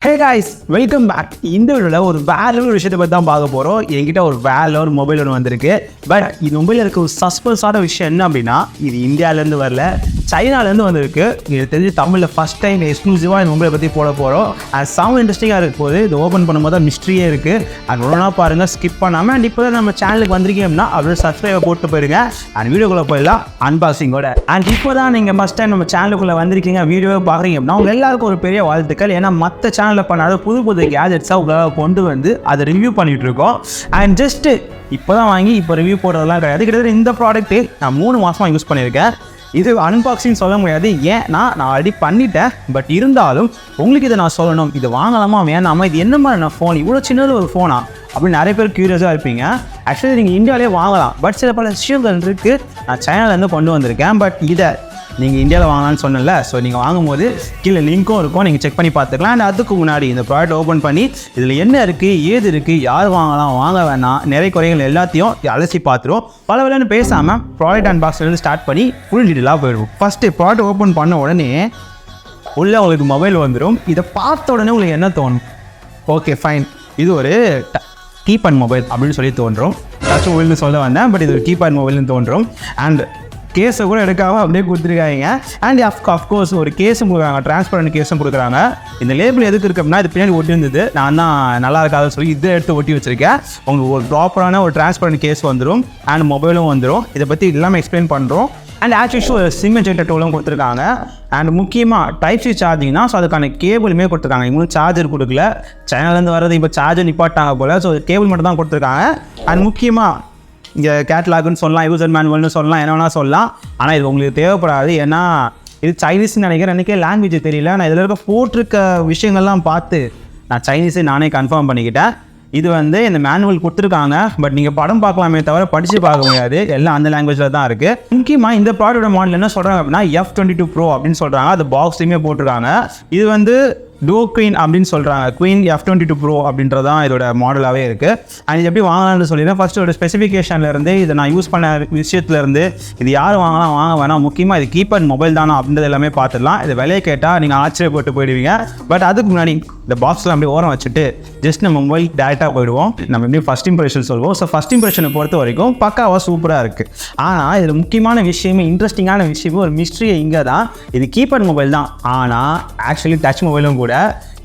Hey guys, welcome back. இந்த வீடியோல ஒரு வேற ஒரு விஷயத்தை பத்தி தான் பார்க்க போறோம். என்கிட்ட ஒரு வேற ஒரு மொபைல் ஒன்று வந்திருக்கு. பட் இந்த மொபைல் இருக்க ஒரு சஸ்பென்ஸான விஷயம் என்ன அப்படின்னா, இது இந்தியால இருந்து வரல, சைனால இருந்து வந்திருக்கு. இது தெரிஞ்சு தமிழ்ல ஃபர்ஸ்ட் டைம் எக்ஸ்க்ளூசிவா இந்த மொபைலை பத்தி போட போறோம். அது சவுண்ட் இன்ட்ரெஸ்டிங்கா இருக்கு போது இது ஓபன் பண்ணும்போது மிஸ்ட்ரியே இருக்கு. அது ஒழுங்கா பாருங்க, ஸ்கிப் பண்ணாம. அண்ட் இப்போ நம்ம சேனலுக்கு வந்திருக்கீங்க அப்படின்னா அப்படியே சப்ஸ்கிரைப் போட்டு போயிருங்க. அண்ட் வீடியோக்குள்ள போயிடலாம் அன்பாக்சிங்கோட. அண்ட் இப்போ தான் நீங்க ஃபர்ஸ்ட் டைம் நம்ம சேனலுக்குள்ள வந்திருக்கீங்க, வீடியோவை பாக்குறீங்க அப்படின்னா உங்க எல்லாருக்கும் ஒரு பெரிய வாழ்த்துக்கள். ஏன்னா மற்ற சேனல்ல பண்ணாத புது புது கேஜெட்ஸாக உங்களால் கொண்டு வந்து அதை ரிவ்யூ பண்ணிகிட்டு இருக்கோம். அண்ட் ஜஸ்ட்டு இப்போ தான் வாங்கி இப்போ ரிவ்யூ போடுறதெல்லாம் கிடையாது. கிட்டத்தட்ட இந்த ப்ராடக்ட்டு நான் 3 மாதமாக யூஸ் பண்ணியிருக்கேன். இது அன்பாக்சிங் சொல்ல முடியாது, ஏன்னா நான் ஆல்ரெடி பண்ணிட்டேன். பட் இருந்தாலும் உங்களுக்கு இதை நான் சொல்லணும், இது வாங்கலாமா வேணாமா, இது என்ன மாதிரி ஃபோன், இவ்வளோ சின்னது ஒரு ஃபோனா அப்படின்னு நிறைய பேர் க்யூரியஸாக இருப்பீங்க. ஆக்சுவலி நீங்கள் இந்தியாவிலே வாங்கலாம், பட் சில பல விஷயங்கள் இருக்குது. நான் சைனாலேருந்து கொண்டு வந்திருக்கேன். பட் இதை நீங்கள் இந்தியாவில் வாங்கலாம்னு சொன்னல, ஸோ நீங்கள் வாங்கும்போது கீழே லிங்க்கும் இருக்கும், நீங்கள் செக் பண்ணி பார்த்துக்கலாம். அண்ட் அதுக்கு முன்னாடி இந்த ப்ராடக்ட் ஓப்பன் பண்ணி இதில் என்ன இருக்குது, ஏது இருக்குது, யார் வாங்கலாம், வாங்க வேணாம், நிறைய குறைகள் எல்லாத்தையும் அலசி பார்த்துருவோம். பல வேலைன்னு பேசாமல் ப்ராடக்ட் அன்பாக்ஸ்லேருந்து ஸ்டார்ட் பண்ணி ஃபுல் டீட்டெயிலாக போயிடுவோம். ஃபஸ்ட்டு ப்ராடக்ட் ஓப்பன் பண்ண உடனே உள்ளே உங்களுக்கு மொபைல் வந்துடும். இதை பார்த்த உடனே உங்களுக்கு என்ன தோணும்? ஓகே ஃபைன், இது ஒரு கீபேட் மொபைல் அப்படின்னு சொல்லி தோன்றும். டச் மொபைல்னு சொல்ல வந்தேன், பட் இது ஒரு கீபேட் மொபைல்னு தோன்றும். அண்ட் கேஸை கூட எடுக்காமல் அப்படியே கொடுத்துருக்காங்க. அண்ட் அஃப்கோர்ஸ் ஒரு கேஸும் கொடுக்குறாங்க, டிரான்ஸ்பரண்ட் கேஸும் கொடுக்குறாங்க. இந்த லேபிள் எதுக்கு இருக்கு அப்படின்னா, இது பின்னாடி ஒட்டி இருந்தது, நான் தான் நல்லா இருக்காதுன்னு சொல்லி இதை எடுத்து ஒட்டி வச்சிருக்கேன். உங்களுக்கு ஒரு ப்ராப்பரான ஒரு டிரான்ஸ்பரண்ட் கேஸ் வந்துடும், அண்ட் மொபைலும் வந்துடும். இதை பற்றி எல்லாமே எக்ஸ்பிளைன் பண்ணுறோம். அண்ட் ஆக்சுவலி ஒரு சிம் இன்ஜெக்டர் டூலும் கொடுத்துருக்காங்க. அண்ட் முக்கியமாக டைப் சி சார்ஜிங்னா, ஸோ அதுக்கான கேபிளுமே கொடுத்துருக்காங்க. இவங்களும் சார்ஜர் கொடுக்கல, சைனாலேருந்து வர்றது இப்போ சார்ஜர் நிப்பாட்டாங்க போல். ஸோ கேபிள் மட்டும் தான் கொடுத்துருக்காங்க. அண்ட் முக்கியமாக இங்கே கேட்லாக்னு சொல்லலாம், யூசர் மேனுவல்னு சொல்லலாம், என்ன வேணால் சொல்லலாம். ஆனால் இது உங்களுக்கு தேவைப்படாது, ஏன்னா இது சைனீஸ்ன்னு நினைக்கிறேன். எனக்கே லாங்குவேஜ் தெரியல. நான் இதில் இருக்க போட்டிருக்க விஷயங்கள்லாம் பார்த்து நான் சைனீஸே நானே கன்ஃபார்ம் பண்ணிக்கிட்டேன். இது இந்த மேனுவல் கொடுத்துருக்காங்க, பட் நீங்கள் படம் பார்க்கலாமே தவிர படித்து பார்க்க முடியாது, எல்லாம் அந்த லாங்குவேஜில் தான் இருக்குது. முக்கியமாக இந்த ப்ராடக்டோட மாடல் என்ன சொல்கிறாங்க அப்படின்னா F22 Pro அப்படின்னு சொல்கிறாங்க. அது பாக்ஸ்லையுமே போட்டிருக்காங்க. இது Duoqin அப்படின்னு சொல்கிறாங்க. குயின் F22 Pro அப்படின்றதான் இதோட மாடலாகவே இருக்குது. அண்ட் இது எப்படி வாங்கலாம்னு சொல்லிடுறேன். ஃபஸ்ட்டு ஒரு ஸ்பெசிஃபிகேஷன்லேருந்து, இதை நான் யூஸ் பண்ண விஷயத்துலேருந்து, இது யார் வாங்கலாம் வாங்க வேணாம், முக்கியமாக இது கீபேட் மொபைல் தானா அப்படின்றது எல்லாமே பார்த்துடலாம். இது விலையை கேட்டால் நீங்கள் ஆச்சரியப்பட்டு போயிடுவீங்க. பட் அதுக்கு முன்னாடி இந்த பாக்ஸில் அப்படியே ஓரம் வச்சுட்டு ஜஸ்ட் நம்ம மொபைல் டேரெக்டாக போயிடுவோம். நம்ம எப்படி ஃபஸ்ட் இம்ப்ரெஷன் சொல்லுவோம். ஸோ ஃபஸ்ட் இம்ப்ரெஷனை பொறுத்த வரைக்கும் பக்காவாக சூப்பராக இருக்குது. ஆனால் இதில் முக்கியமான விஷயமே, இன்ட்ரெஸ்டிங்கான விஷயமே, ஒரு மிஸ்ட்ரியை இங்கே தான். இது கீபேட் மொபைல் தான், ஆனால் ஆக்சுவலி டச் மொபைலும் கூட.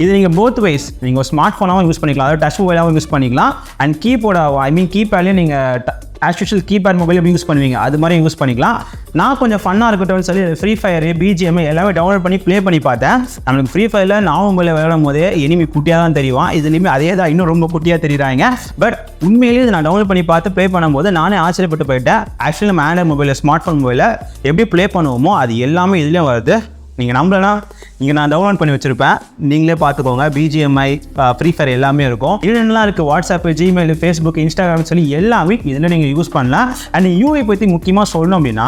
இது நீங்கள் போத் வைஸ், நீங்கள் ஒரு ஸ்மார்ட் ஃபோனாகவும் யூஸ் பண்ணிக்கலாம், அதாவது டச் மொபைலாகவும் யூஸ் பண்ணிக்கலாம். அண்ட் கீபேட்லேயும் நீங்கள் ஆஸ் யூஷுவல் கீபேட் மொபைல் எப்படி யூஸ் பண்ணுவீங்க அது மாதிரி யூஸ் பண்ணிக்கலாம். நான் கொஞ்சம் ஃபன்னாக இருக்கட்டும்னு சொல்லி ஃப்ரீ ஃபயர், BGMI எல்லாமே டவுன்லோட் பண்ணி ப்ளே பண்ணி பார்த்தேன். நம்மளுக்கு ஃப்ரீ ஃபயரில் நான் மொபைலில் விளையாடும் போதே எனிமி குட்டியாக தான் தெரியும். இதுலேயுமே அதே தான், இன்னும் ரொம்ப குட்டியாக தெரியுறாங்க. பட் உண்மையிலேயே இது நான் டவுன்லோட் பண்ணி பார்த்து ப்ளே பண்ணும்போது நானே ஆச்சரியப்பட்டு போயிட்டேன். ஆக்சுவலி நம்ம ஆண்ட்ராய்ட் மொபைலில், ஸ்மார்ட் ஃபோன் மொபைலில் எப்படி ப்ளே பண்ணுவோமோ அது எல்லாமே இதுலேயும் வருது. நீங்கள் நம்பலனா இங்கே நான் டவுன்லோட் பண்ணி வச்சுருப்பேன், நீங்களே பார்த்துக்கோங்க. BGMI, ஃப்ரீ ஃபயர் எல்லாமே இருக்கும். என்னென்னலாம் இருக்குது, வாட்ஸ்அப், Gmail, Facebook, Instagram சொல்லி எல்லாமே இதில் நீங்கள் யூஸ் பண்ணலாம். அண்ட் UI பற்றி முக்கியமாக சொல்லணும் அப்படின்னா,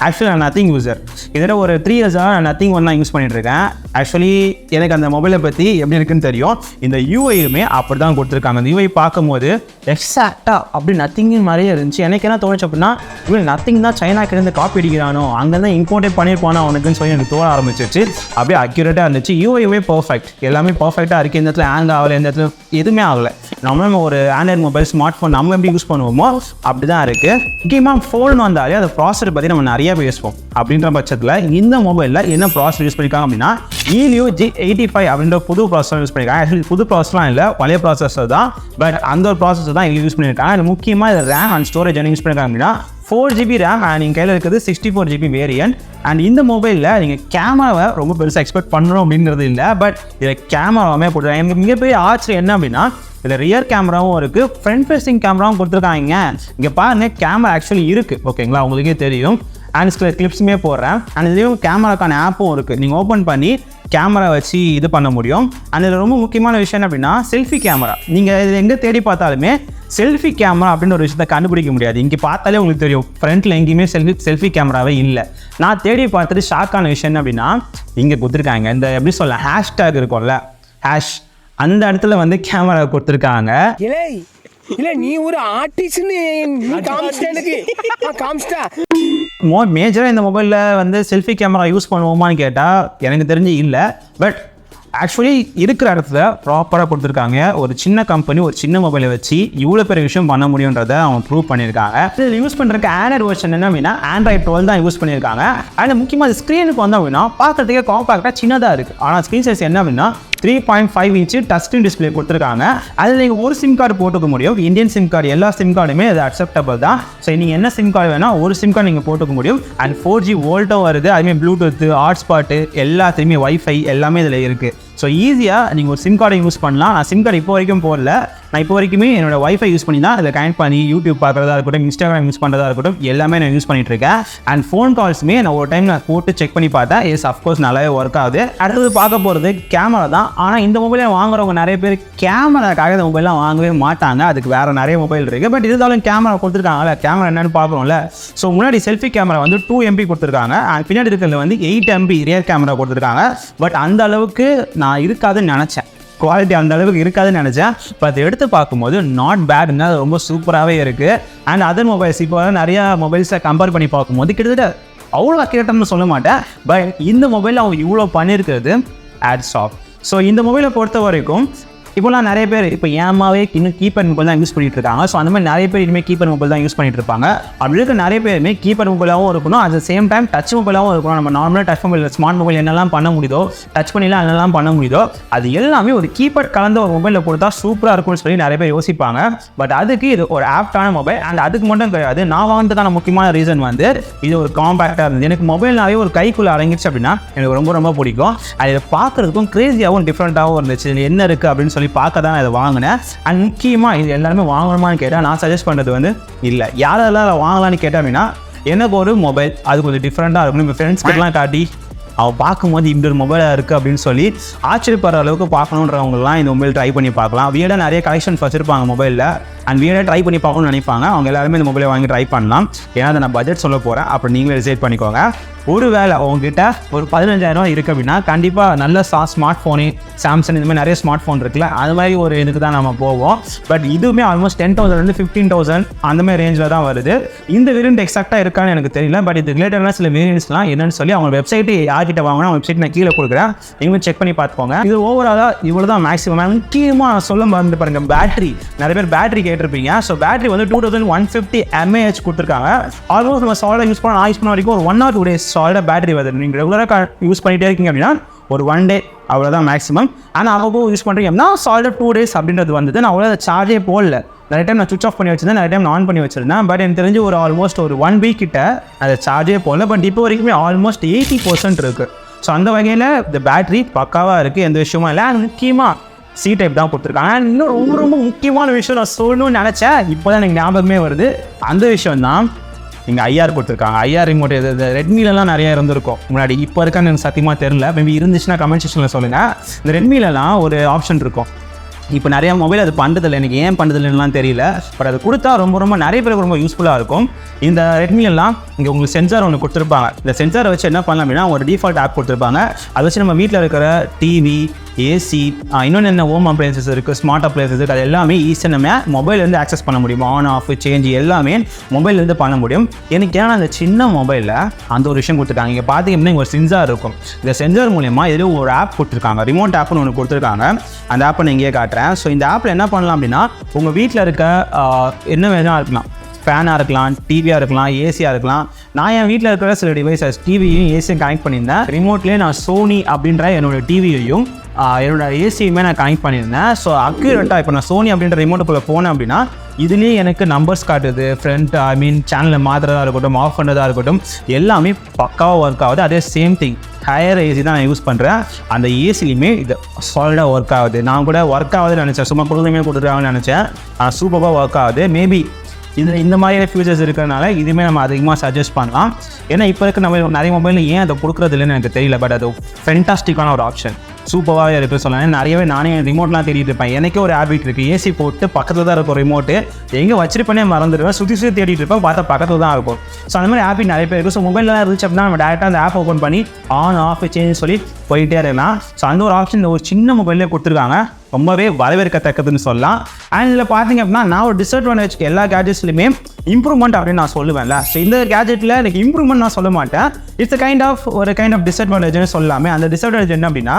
ஆக்சுவலி நான் நத்திங் யூசர். இதில் ஒரு 3 இயர்ஸாக நான் நத்திங் ஒன் தான் யூஸ் பண்ணிகிட்ருக்கேன். ஆக்சுவலி எனக்கு அந்த மொபைலை பற்றி எப்படி இருக்குன்னு தெரியும். இந்த UIயுமே அப்படி தான் கொடுத்துருக்காங்க. அந்த UI பார்க்கும்போது எக்ஸாக்டாக அப்படி நத்திங்கு மாதிரியே இருந்துச்சு. எனக்கு என்ன தோணுச்சு அப்படின்னா, இவங்க நத்திங் தான் சைனாக்கிலேருந்து காப்பி அடிக்கிறானோ, அங்கே தான் இம்போர்ட்டே பண்ணியிருப்பானோ அவனுக்குன்னு சொல்லி எனக்கு தோண ஆரம்பிச்சிருச்சு. அப்படியே அக்யூரேட்டாக இருந்துச்சு. UIயுமே பர்ஃபெக்ட், எல்லாமே பர்ஃபெக்டாக இருக்குது. இந்த இடத்துல ஹேங் ஆகலை, இந்த இடத்துல எதுவுமே ஆகலை. நம்ம ஒரு ஆண்ட்ராய்ட் மொபைல், ஸ்மார்ட் ஃபோன் நம்ம எப்படி யூஸ் பண்ணுவோமோ அப்படி தான் இருக்குது. முக்கியமாக ஃபோன் வந்தாலே அந்த ப்ராசஸர் பற்றி நம்ம நிறைய பேசுவோம். அப்படின்ற பட்சத்தில் இந்த மொபைலில் என்ன ப்ராசஸர் யூஸ் பண்ணியிருக்காங்க அப்படின்னா, Helio G85 அப்படின்ற புது ப்ராசஸர் யூஸ் பண்ணியிருக்காங்க. ஆக்சுவலி புது ப்ராசஸர்லாம் இல்லை, பழைய ப்ராசஸர் தான். பட் அந்த ஒரு ப்ராசஸர் தான் யூஸ் பண்ணியிருக்காங்க. அது முக்கியமாக இது ரேம் அண்ட் ஸ்டோரேஜ் என்ன யூஸ் பண்ணியிருக்காங்க அப்படின்னா, 4GB ரேம் அண்ட் நீங்கள் கையில் இருக்கிறது 64GB வேரியன்ட். அண்ட் இந்த மொபைலில் நீங்கள் கேமராவை ரொம்ப பெருசாக எக்ஸ்பெக்ட் பண்ணுறோம் அப்படின்றது இல்லை, பட் இதில் கேமராவுமே போட்டுருக்காங்க. எனக்கு மிகப்பெரிய ஆச்சரியம் என்ன அப்படின்னா, இதில் ரியர் கேமராவும் இருக்குது, ஃப்ரண்ட் ஃபேஸிங் கேமராவும் கொடுத்துருக்காங்க. இங்கே பாருங்கள், கேமரா ஆக்சுவலி இருக்குது, ஓகேங்களா, உங்களுக்கே தெரியும். அண்ட் சில கிளிப்ஸுமே போடுறேன். அண்ட் இதுலேயும் கேமராக்கான ஆப்பும் இருக்குது, நீங்கள் ஓப்பன் பண்ணி கேமரா வச்சு இது பண்ண முடியும். அண்ட் இதில் ரொம்ப முக்கியமான விஷயம் என்ன அப்படின்னா, செல்ஃபி கேமரா. நீங்கள் இதில் எங்கே தேடி பார்த்தாலுமே செல்ஃபி கேமரா அப்படின்னு ஒரு விஷயத்தை கண்டுபிடிக்க முடியாது. இங்கே பார்த்தாலே உங்களுக்கு தெரியும், ஃப்ரண்ட்டில் எங்கேயுமே செல்ஃபி கேமராவே இல்லை. நான் தேடி பார்த்துட்டு ஷாக்கான விஷயம் என்ன அப்படின்னா, இங்கே கொடுத்துருக்காங்க இந்த எப்படி சொல்ல, ஹேஷ்டேக் இருக்கும்ல, ஹேஷ், அந்த இடத்துல கேமரா கொடுத்துருக்காங்க. இல்ல நீ ஒரு ஆர்டிஸ்ட்னு காமிச்சிட்டா. மேஜராக இந்த மொபைலில் செல்ஃபி கேமரா யூஸ் பண்ணுவோமான்னு கேட்டால் எனக்கு தெரிஞ்சு இல்லை. பட் ஆக்சுவலி இருக்கிற இடத்துல ப்ராப்பராக கொடுத்துருக்காங்க. ஒரு சின்ன கம்பெனி ஒரு சின்ன மொபைலை வச்சு இவ்வளோ பெரிய விஷயம் பண்ண முடியுன்றதை அவங்க ப்ரூவ் பண்ணியிருக்காங்க. இதில் யூஸ் பண்ணுறதுக்கு ஆண்ட்ராய்டு வெர்ஷன் என்ன அப்படின்னா Android 12 தான் யூஸ் பண்ணியிருக்காங்க. அண்ட் முக்கியமாக அது ஸ்க்ரீனுக்கு வந்தோம் அப்படின்னா பார்க்குறதுக்கே காம்பாக்டாக சின்னதாக இருக்குது. ஆனால் ஸ்க்ரீன் சைஸ் என்ன அப்படின்னா 3.5 இன்ச்சு டச் ஸ்க்ரீன் டிஸ்பிளே கொடுத்துருக்காங்க. அதில் நீங்கள் ஒரு சிம் கார்டு போட்டுக்க முடியும். இந்தியன் சிம் கார்டு எல்லா சிம் கார்டுமே அது அக்செப்டபிள் தான். ஸோ நீங்கள் என்ன சிம் கார்டு வேணால் ஒரு சிம் கார்டு நீங்கள் போட்டுக்க முடியும். அண்ட் 4G வோல்ட்டும் வருது. அதுமாதிரி ப்ளூடூத், ஹாட்ஸ்பாட்டு எல்லாத்துலேயுமே வைஃபை எல்லாமே இதில் இருக்குது. ஸோ ஈஸியாக நீங்கள் ஒரு சிம் கார்டை யூஸ் பண்ணலாம். நான் சிம் கார்டு இப்போ வரைக்கும் போடல. நான் இப்போ வரைக்குமே என்னோட வைஃபை யூஸ் பண்ணி தான் இதில் கனெக்ட் பண்ணி யூடியூப் பார்க்குறதா இருக்கட்டும், இன்ஸ்டாகிராம் யூஸ் பண்ணுறதா இருக்கட்டும், எல்லாமே நான் யூஸ் பண்ணிட்டு இருக்கேன். அண்ட் ஃபோன் கால்ஸுமே நான் ஒரு டைம் நான் போட்டு செக் பண்ணி பார்த்தேன். எஸ் அஃப்கோர்ஸ் நல்லாவே ஒர்க் ஆகுது. அடுத்தது பார்க்க போகிறது கேமரா தான். ஆனால் இந்த மொபைலை வாங்குறவங்க நிறைய பேர் கேமராக்காக இந்த மொபைல்லாம் வாங்கவே மாட்டாங்க. அதுக்கு வேறு நிறைய மொபைல் இருக்குது. பட் இருந்தாலும் கேமரா கொடுத்துருக்காங்கல்ல, கேமரா என்னென்னு பார்க்குறோம்ல. ஸோ முன்னாடி செல்ஃபி கேமரா வந்து 2 MB கொடுத்துருக்காங்க. அண்ட் பின்னாடி இருக்கிறது வந்து 8 MB ரியர் கேமரா கொடுத்துருக்காங்க. பட் அந்த அளவுக்கு நான் இருக்காதுன்னு நினச்சேன். குவாலிட்டி அந்த அளவுக்கு இருக்காதுன்னு நினச்சேன். இப்போ அதை எடுத்து பார்க்கும்போது நாட் பேட்ங்க, அது ரொம்ப சூப்பராகவே இருக்குது. அண்ட் அதர் மொபைல்ஸ் இப்போ நிறையா மொபைல்ஸை கம்பேர் பண்ணி பார்க்கும்போது கிட்டத்தட்ட அவ்வளோ அக்யூரேட்டானு சொல்ல மாட்டேன். பட் இந்த மொபைலில் அவங்க இவ்வளோ பண்ணியிருக்கிறது ஆட்ஸ் ஆஃப். ஸோ இந்த மொபைலை பொறுத்த வரைக்கும் இப்போலாம் நிறைய பேர் இப்போ ஏமாவே இன்னும் கீபேட் மொபைல் தான் யூஸ் பண்ணிட்டு இருக்காங்க. ஸோ அந்த மாதிரி நிறைய பேர் இனிமேல் கீபேட் மொபைல் தான் யூஸ் பண்ணிட்டு இருப்பாங்க. அப்படி இருக்க நிறைய பேருமே கீபேட் மொபைலாகவும் இருக்கணும், at the same time touch மொபைலாகவும் இருக்கணும். நம்ம நார்மலாக டச் மொபைல், ஸ்மார்ட் மொபைல் என்னெல்லாம் பண்ண முடியுதோ, டச் பண்ணிலாம் என்னெல்லாம் பண்ண முடியுதோ, அது எல்லாமே ஒரு கீபேட் கலந்த ஒரு மொபைலில் கொடுத்தா சூப்பராக இருக்கும்னு சொல்லி நிறைய பேர் யோசிப்பாங்க. பட் அதுக்கு இது ஒரு ஆப்டான மொபைல். அண்ட் அதுக்கு மட்டும் கிடையாது, நான் வாங்கினதுக்கான முக்கியமான ரீசன் வந்து இது ஒரு காம்பேக்டாக இருந்தது. எனக்கு மொபைல்னாவே ஒரு கைக்குள்ளே அடங்கிடுச்சு அப்படின்னா எனக்கு ரொம்ப ரொம்ப பிடிக்கும். அது இதை பார்க்குறதுக்கும் க்ரேஸியாகவும் டிஃப்ரெண்ட்டாகவும் இருந்துச்சு. இதில் என்ன இருக்குது அப்படின்னு சொல்லி பார்க்க தான் இதை வாங்கினேன். அண்ட் முக்கியமாக இது எல்லாருமே வாங்கணுமான்னு கேட்டால் நான் சஜஸ்ட் பண்ணுறது வந்து இல்லை. யாரெல்லாம் வாங்கலான்னு கேட்டேன் அப்படின்னா எனக்கு ஒரு மொபைல் அது கொஞ்சம் டிஃப்ரெண்ட்டாக இருக்கணும். இப்போ ஃப்ரெண்ட்ஸ் கிட்டலாம் காட்டி அவள் பார்க்கும்போது இப்படி ஒரு மொபைலாக இருக்குது அப்படின்னு சொல்லி ஆச்சரியப்படுற அளவுக்கு பார்க்கணுன்றவங்கலாம் இந்த மொபைல் ட்ரை பண்ணி பார்க்கலாம். வீடாக நிறைய கலெக்ஷன்ஸ் வச்சுருப்பாங்க மொபைலில். அண்ட் வீடாக ட்ரை பண்ணி பார்க்கணும்னு நினைப்பாங்க. அவங்க எல்லாருமே இந்த மொபைலை வாங்கி ட்ரை பண்ணலாம். ஏன்னா அதை நான் பட்ஜெட் சொல்ல போகிறேன், அப்புறம் நீங்களே டிசைட் பண்ணிக்கோங்க. ஒரு வேளை உங்ககிட்ட ஒரு 15,000 இருக்குது அப்படின்னா கண்டிப்பாக நல்ல ஸ்மார்ட் ஃபோனு, சாம்சங் இந்த மாதிரி நிறைய ஸ்மார்ட் ஃபோன் இருக்குல்ல, அது மாதிரி ஒரு இதுக்கு தான் நம்ம போவோம். பட் இதுவுமே ஆல்மோஸ்ட் 10,000 15,000 அந்த மாதிரி ரேஞ்சில் தான் வருது. இந்த வேரியன்ட் எக்ஸாக்டாக இருக்கான்னு எனக்கு தெரியல. பட் இது ரிலேட்டடான சில வேரியன்ட்ஸ்லாம் என்னன்னு சொல்லி அவங்க வெப்சைட்டு யார்கிட்ட வாங்கினா வெப்சைட் நான் கீழே கொடுக்குறேன், நீங்களும் செக் பண்ணி பார்த்துக்கோங்க. இது ஓவராலாக இவ்வளோ தான் மேக்ஸிமம். முக்கியமாக நான் சொல்ல மறந்து பாருங்க, பேட்டரி. நிறைய பேர் பேட்டரி கேட்டிருப்பீங்க. ஸோ பேட்டரி வந்து 2150 mAh கொடுத்துருக்காங்க. ஆல்மோஸ்ட் நம்ம சாலிடாக யூஸ் பண்ண யூஸ் பண்ண வரைக்கும் ஒரு 1 or 2 days சாலிடாக பேட்டரி வருது. நீங்கள் ரெகுலராக யூஸ் பண்ணிகிட்டே இருக்கீங்க அப்படின்னா ஒரு 1 day அவ்வளோதான் மேக்ஸிமம். ஆனால் அவ்வளோ யூஸ் பண்ணுறீங்க அப்படின்னா சாலிடாக 2 days அப்படின்றது வந்தது. நான் அவ்வளோ சார்ஜே போடல. நிறைய டைம் நான் சுவிச் ஆஃப் பண்ணி வச்சிருந்தேன், நிறைய டைம் நான் ஆன் பண்ணி வச்சிருந்தேன். பட் எனக்கு தெரிஞ்சு ஒரு ஆல்மோஸ்ட் ஒரு 1 week கிட்ட அதை சார்ஜே போடல. பட் இப்போ வரைக்குமே ஆல்மோஸ்ட் 80% இருக்குது. ஸோ அந்த வகையில் இந்த பேட்டரி பக்காவாக இருக்குது, எந்த விஷயமும் இல்லை. முக்கியமாக C டைப் தான் கொடுத்துருக்காங்க. இன்னும் ரொம்ப ரொம்ப முக்கியமான விஷயம் நான் சொல்லணும்னு நினச்சேன், இப்போ தான் எனக்கு ஞாபகமே வருது. அந்த விஷயம் தான் இங்கே IR கொடுத்துருக்காங்க. IR ரிமோட் இது ரெட்மிலலாம் நிறையா இருந்திருக்கும் முன்னாடி. இப்போ இருக்கான்னு எனக்கு சத்தியமாக தெரில. மேபி இருந்துச்சுன்னா கமெண்ட் செக்ஷனில் சொல்லுங்கள். இந்த ரெட்மிலலாம் ஒரு ஆப்ஷன் இருக்கும். இப்போ நிறையா மொபைல் அது பண்ணுறதில்ல, எனக்கு ஏன் பண்ணுறதில்லலாம் தெரியல. பட் அது கொடுத்தா ரொம்ப ரொம்ப நிறைய பேருக்கு ரொம்ப யூஸ்ஃபுல்லாக இருக்கும். இந்த ரெட்மிலெல்லாம் இங்கே உங்களுக்கு சென்சார் ஒன்று கொடுத்துருப்பாங்க. இந்த சென்சாரை வச்சு என்ன பண்ணலாம் அப்படின்னா ஒரு டிஃபால்ட் ஆப் கொடுத்துருப்பாங்க. அதை வச்சு நம்ம வீட்டில் இருக்கிற டிவி, ஏசி, இன்னொன்று என்ன ஹோம் அப்ளையன்சஸ் இருக்குது, ஸ்மார்ட் அப்ளையன்சஸ் இருக்குது, அது எல்லாமே ஈஸியாக நம்ம மொபைல்லேருந்து ஆக்சஸ் பண்ண முடியும். ஆன் ஆஃப் சேஞ்ச் எல்லாமே மொபைல்லேருந்து பண்ண முடியும். எனக்கு ஏன்னா அந்த சின்ன மொபைலில் அந்த ஒரு விஷயம் கொடுத்துருக்காங்க. இங்கே பார்த்தீங்கன்னா இங்கே ஒரு சென்சார் இருக்கும். இந்த சென்சார் மூலயமா எதுவும் ஒரு ஆப் கொடுத்துருக்காங்க, ரிமோட் ஆப்னு ஒன்று கொடுத்துருக்காங்க. அந்த ஆப்பை நான் இங்கேயே காட்டுறேன். ஸோ இந்த ஆப்பில் என்ன பண்ணலாம் அப்படின்னா உங்கள் வீட்டில் இருக்க என்ன வேணால் இருக்கலாம், ஃபேனாக இருக்கலாம், டிவியாக இருக்கலாம், ஏசியாக இருக்கலாம். நான் என் வீட்டில் இருக்கிற சில டிவைசஸ் டிவியையும் ஏசியும் கனெக்ட் பண்ணியிருந்தேன். ரிமோட்லேயே நான் சோனி அப்படின்ற என்னோடய டிவியையும் என்னோடய ஏசியுமே நான் கனெக்ட் பண்ணியிருந்தேன். ஸோ அக்யூரேட்டாக இப்போ நான் சோனி அப்படின்ற ரிமோட்டுக்குள்ளே போனேன் அப்படின்னா இதுலேயே எனக்கு நம்பர்ஸ் காட்டுது, சேனலை மாற்றுறதா இருக்கட்டும், ஆஃப் பண்ணுறதா இருக்கட்டும், எல்லாமே பக்காவாக ஒர்க் ஆகுது. அதே சேம் திங் ஹையர் ஏசி தான் நான் யூஸ் பண்ணுறேன். அந்த ஏசிலையுமே இது சாலிடாக ஒர்க் ஆகுது. நான் கூட ஒர்க் ஆகுதுன்னு நினச்சேன், சும்மா கொடுத்துருக்காங்கன்னு நினச்சேன். ஆனால் சூப்பராக ஒர்க் ஆகுது. மேபி இதில் இந்த மாதிரியான ஃபியூச்சர்ஸ் இருக்கிறனால இதுவுமே நம்ம அதிகமாக சஜஸ்ட் பண்ணலாம். ஏன்னா இப்போ இருக்க நம்ம நிறைய மொபைலில் ஏன் அதை கொடுக்குறது இல்லைன்னு எனக்கு தெரியல. பட் அது ஃபென்டாஸ்டிக்கான ஒரு ஆப்ஷன், சூப்பராகவே இருக்குது சொல்லலாம். நிறையவே நானே ரிமோட்லாம் தேடிட்டு இருப்பேன். எனக்கே ஒரு ஹேபிட் இருக்குது, ஏசி போட்டு பக்கத்தில் தான் இருக்கும் ரிமோட்டு, எங்கே வச்சிருப்பேனே மறந்துடுவேன். சுற்றி தேடிட்டு இருப்பேன், பார்த்தா பக்கத்தில் தான் இருக்கும். ஸோ அந்த மாதிரி ஹேபிட் நிறைய பேர் இருக்குது. ஸோ மொபைல்லாம் இருந்துச்சு அப்படின்னா நம்ம டேரெக்டாக அந்த ஆப் ஓப்பன் பண்ணி ஆன் ஆஃப் சேஞ்ச் சொல்லி போயிட்டே இருக்கலாம். ஸோ அந்த ஒரு ஆப்ஷன் ஒரு சின்ன மொபைல்லே கொடுத்துருக்காங்க, ரொம்பவே வரவேற்கத்தக்கதுன்னு சொல்லலாம். அண்ட் இதில் பார்த்தீங்க அப்படின்னா நான் ஒரு டிஸ்அட்வான்டேஜ் எல்லா கேஜெட்ஸ்லையுமே இம்ப்ரூவ்மெண்ட் அப்படின்னு நான் சொல்லுவேன்ல. ஸோ இந்த கேஜெட்டில் எனக்கு இம்ப்ரூவ்மெண்ட் நான் சொல்ல மாட்டேன், இட்ஸ் ஒரு கைண்ட் ஆஃப் டிஸ்அட்வான்டேஜ்னு சொல்லலாமே. அந்த டிஸ்அட்வான்டேஜ் என்ன அப்படின்னா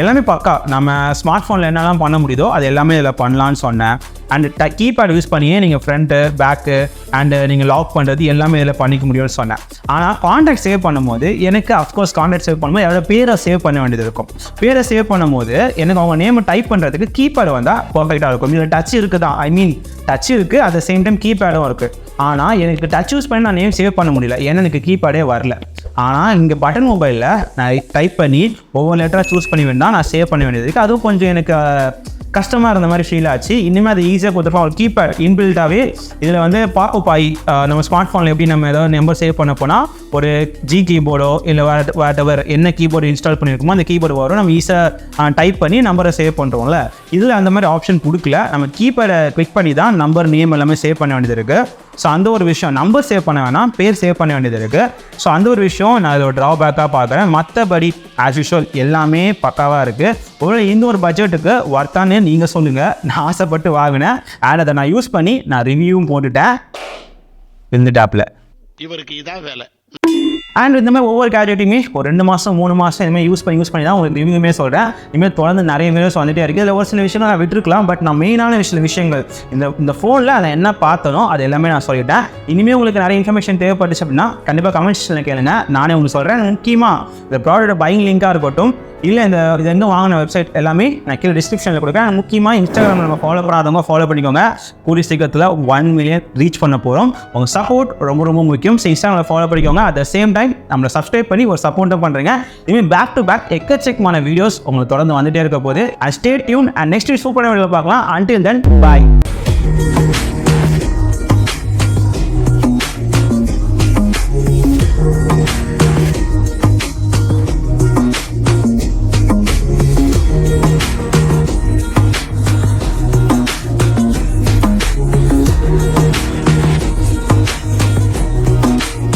எல்லாமே பக்கா. நம்ம ஸ்மார்ட் ஃபோனில் என்னெல்லாம் பண்ண முடியுதோ அது எல்லாமே இதில் பண்ணலான்னு சொன்னேன். அண்ட் கீபேட் யூஸ் பண்ணியே நீங்கள் ஃப்ரண்ட்டு பேக்கு அண்டு நீங்கள் லாக் பண்ணுறது எல்லாமே இதில் பண்ணிக்க முடியும்னு சொன்னேன். ஆனால் கான்டாக்ட் சேவ் பண்ணும்போது எனக்கு அஃப்கோர்ஸ் கான்டாக்ட் சேவ் பண்ணும்போது எவ்வளோ பேரை சேவ் பண்ண வேண்டியது இருக்கும். பேரை சேவ் பண்ணும்போது எனக்கு அவங்க நேமை டைப் பண்ணுறதுக்கு கீபேட் வந்தால் பர்ஃபெக்டாக இருக்கும். இதில் டச் இருக்குது தான், ஐ மீன் டச் இருக்குது, அட் த சேம் டைம் கீபேடும் இருக்குது. ஆனால் எனக்கு டச் யூஸ் பண்ணி நான் நேம் சேவ் பண்ண முடியல, ஏன்னா எனக்கு கீபேடே வரல. ஆனால் இங்கே பட்டன் மொபைலில் நான் டைப் பண்ணி ஒவ்வொரு லெட்டராக சூஸ் பண்ணி வேண்டாம் நான் சேவ் பண்ண வேண்டியது இருக்குது. அதுவும் கொஞ்சம் எனக்கு கஷ்டமாக இருந்த மாதிரி ஃபீல் ஆச்சு. இனிமேல் அது ஈஸியாக கொடுத்துருப்போம். ஒரு கீபேட் இன்பில்ட்டாகவே இதில் வந்து பாப்பப் ஆகி நம்ம ஸ்மார்ட் ஃபோனில் எப்படி நம்ம ஏதாவது நம்பர் சேவ் பண்ண போனால் ஒரு ஜி கீபோர்டோ இல்லை வேட்டவர் என்ன கீபோர்டு இன்ஸ்டால் பண்ணியிருக்கோமோ அந்த கீபோர்டு வரும், நம்ம ஈஸியாக டைப் பண்ணி நம்பரை சேவ் பண்ணுறோம்ல. இதில் அந்த மாதிரி ஆப்ஷன் கொடுக்கல. நம்ம கீபேடை கிளிக் பண்ணி தான் நம்பர் நேம் எல்லாமே சேவ் பண்ண வேண்டியது இருக்குது. ஸோ அந்த ஒரு விஷயம், நம்பர் சேவ் பண்ண வேணாம், பேர் சேவ் பண்ண வேண்டியது இருக்குது. ஸோ அந்த ஒரு விஷயம் நான் இதோட ட்ராபேக்காக பார்க்குறேன். மற்றபடி ஆஸ் யூஷுவல் எல்லாமே பக்காவாக இருக்குது. ஒரு இந்த ஒரு பட்ஜெட்டுக்கு ஒர்த்தானு நீங்கள் சொல்லுங்கள். நான் ஆசைப்பட்டு வாங்கினேன் அண்ட் அதை நான் யூஸ் பண்ணி நான் ரிவ்யூவும் போட்டுட்டேன் இந்த டேப்பில். இவருக்கு இதான் வேலை. அண்ட் இந்த மாதிரி ஒவ்வொரு கேஜெட்டையுமே ஒரு 2 மாதம் 3 மாதம் இதுமாதிரி யூஸ் பண்ணி தான் உங்களுக்கு ரிவ்யூமே சொல்கிறேன். இனிமேல் தொடர்ந்து நிறைய வீடியோஸ் வந்துகிட்டே இருக்குது. இதில் ஒரு சில விஷயங்கள் நான் விட்டுருக்கலாம், பட் நான் மெயினான விஷயங்கள் இந்த ஃபோனில் அதை என்ன பார்த்தனோ அது எல்லாமே நான் சொல்லிட்டேன். இனிமேல் உங்களுக்கு நிறைய இன்ஃபர்மேஷன் தேவைப்பட்டுச்சு அப்படின்னா கண்டிப்பாக கமெண்ட் செக்ஷனில் கேளுங்க, நானே உங்களுக்கு சொல்கிறேன். முக்கியமாக இந்த ப்ராடக்ட் பையிங் லிங்காக இருக்கட்டும், இல்லை இது எங்கே வாங்கின வெப்சைட் எல்லாமே நான் கீழே டிஸ்கிரிப்ஷனில் கொடுக்குறேன். முக்கியமாக இன்ஸ்டாகிராமில் நம்ம ஃபாலோ பண்ணாதவங்க ஃபாலோ பண்ணிக்கோங்க. கூடிய சீக்கிரத்தில் 1 மில்லியன் ரீச் பண்ண போகிறோம். உங்கள் சப்போர்ட் ரொம்ப ரொம்ப முக்கியம். ஸோ இன்ஸ்டாகிராமில் ஃபாலோ பண்ணிக்கோங்க. அட் த சேம் டைம் நம்மளை சப்ஸ்கிரைப் பண்ணி ஒரு சப்போர்ட்டும் பண்ணுறீங்க. இதுமாதிரி பேக் டு பேக் எக்கச்சக்கமான வீடியோஸ் உங்களுக்கு தொடர்ந்து வந்துகிட்டே இருக்க போது. ஸ்டே டியூன் அண்ட் நெக்ஸ்ட் சூப்பரான வீடியோ பார்க்கலாம். அன்டில் தென் பாய்.